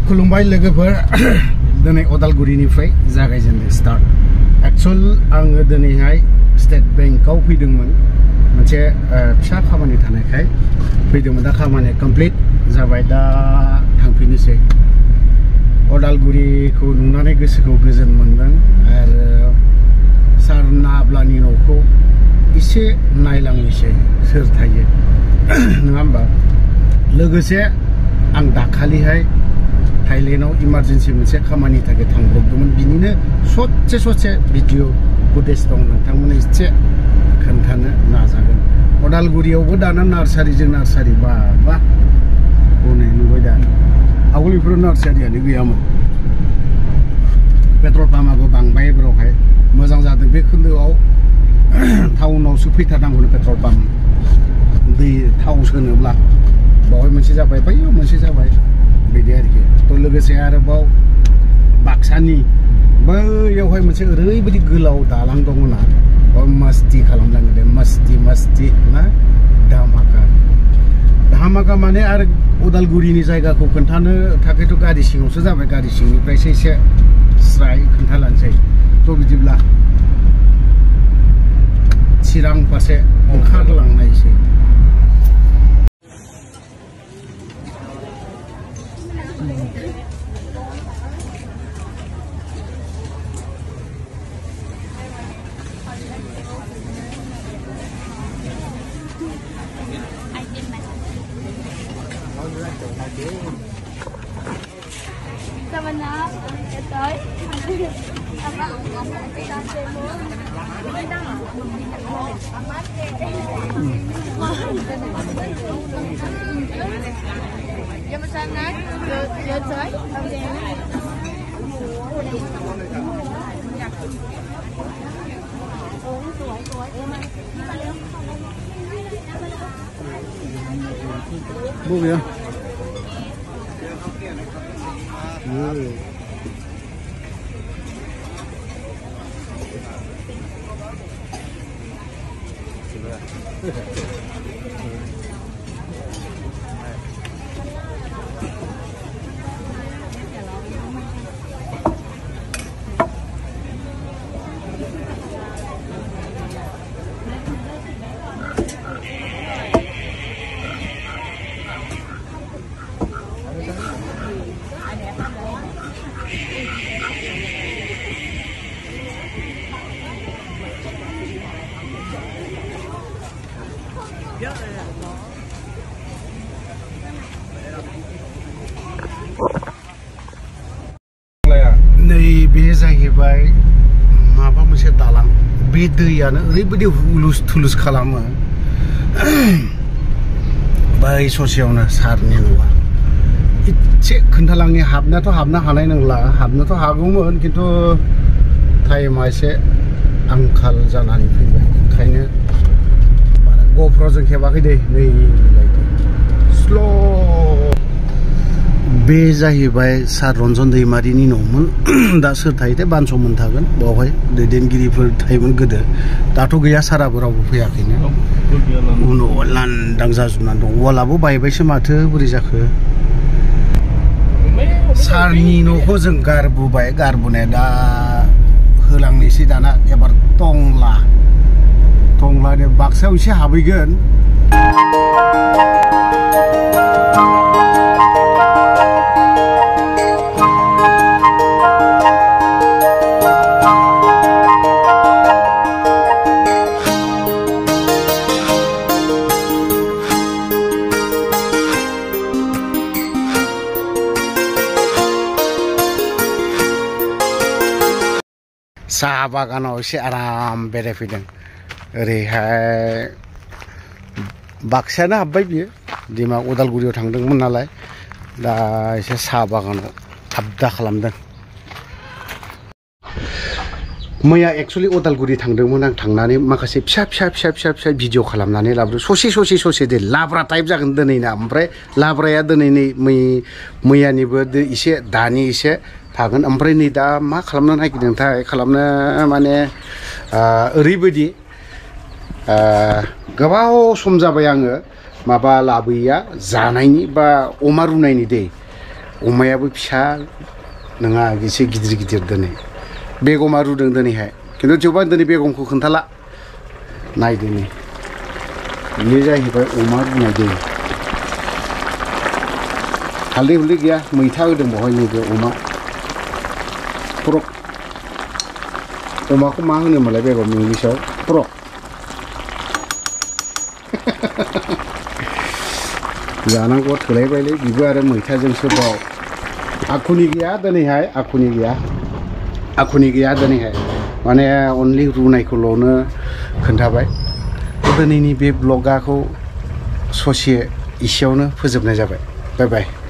खुलुमबाय लोगोफोर दिनै अदालगुरिनिफ्राय जागायजेनदों स्टार्ट एक्चुअल आङो दिनैहाय स्टेट बेंकआव फैदोंमोन मोनसे फिसा खामानि थानायखाय फैदोंमोन दा खामानिया कमप्लिट जाबाय दा थांफिननोसै अदालगुरिखौ नुनानै गोसोखौ गोजोन मोनदों आरो सार नाब्लानि न'खौ एसे नायलांनोसै सोर थायो नङा होमबा लोगोसे आं दाखालिहाय थाइलेण्डआव इमारजेन्सि मोनसे खामानि थाखाय थांब्रबदोंमोन बिनिनो ससे भिडिअ फुटेज दं नोंथांमोननो एसे खोन्थानो नाजागोन अदालगुरियावबो दाना नार्सारिजों नार्सारि बा हनै नुबाय दा आवगोल बेफोर नार्सारियानो गैयामोन पेट्रल पाम्पआबो बांबाय बेवहाय मोजां जादों बे खोन्दोआव टाउनावसो फैथारनांगौनो पेट्रल पाम्प दै थाव सोनोब्ला बावहाय मोनसे जाबाय बैयाव मोनसे जाबाय बिदि आरोखि थ' लोगोसे आरोबाव बाक्सानि बैयावहाय मोनसे ओरैबायदि गोलाव दालां दङना मस्ति खालामलांदों मस्ति ना धामाका माने आरो उदालगुरिनि जायगाखौ खोन्थानो थाखायथ' गारि सिङावसो जाबाय गारि सिंनिफ्रायसो एसे स्राय खोन्थालांसै थ' बिदिब्ला चिरां फारसे ओंखारलांनायसै 뭐야? नैबे जाहैबाय माबा मोनसे दालां बे दैयानो ओरैबायदि हुलुस थुलुस खालामो बै ससेयावनो सारनि न'आ एसे खोन्थालांनि हाबनो हानाय नंला हाबनोथ' हागौमोन खिन्थु टाइमा एसे आंखाल जानानै फैबाय ओंखायनो ग'प्र'जों खेबाखै दे नै स्ल' बे जाहैबाय सार रन्जन दैमारिनि न'मोन दा सोर थायोथाय बानस'मोन थागोन बावहाय दैदेनगिरिफोर थायोमोन गोदो दाथ' गैया साराबो रावबो फैयाखैनो उनाव लांदां जाजोबनानै दं वालाबो बायबायसो माथो बोरै जाखो सारनि न'खौ जों गारबोबाय गारबोनाया दा होलांनोसै दाना एबार टंलानि बाक्सायाव एसे हाबहैगोन साहा बागानाव एसे आराम बेरायफैदों ओरैहाय बाक्सायानो हाबबाय बियो दिमा उदालगुरियाव थांदोंमोन नालाय दा एसे साहा बागानाव आबदा खालामदों मैया एक्चुअलि उदालगुरि थांदोंमोन आं थांनानै माखासे फिसा भिडिअ खालामनानै लाबोदों ससे दे लाब्रा टाइप जागोन दिनैना ओमफ्राय लाब्राया दिनै नै मैयानिबो एसे दानि एसे थागोन ओमफ्राय नै दा मा खालामनो नागिरदोंथाय खालामनो माने ओरैबायदि गोबाव सम जाबाय आङो माबा लाबोयैया जानायनि बा अमा रुनायनि दै अमायाबो फिसा नङा एसे गिदिर गिदिर दिनै बेगमा रुदों दिनैहाय खिन्थु थेवबो आं दिनै बेगमखौ खोन्थाला नायदो नै बेयो जाहैबाय अमा रुनाय दै हालदै हुलदै गैया मैथा होदों बेवहाय नैबे अमा फ्रक अमाखौ मा होनोमोनलाय बेगम इंलिसाव फ्रक जानांगौ थोलायबायलै बेबो आरो मैथाजोंसो बाव आखुनि गैया दिनैहाय आखुनि गैया दिनैहाय माने अनलि रुनायखौल'नो खोन्थाबाय दिनैनि बे ब्लगाखौ ससे इसेयावनो फोजोबनाय जाबाय बाय बाय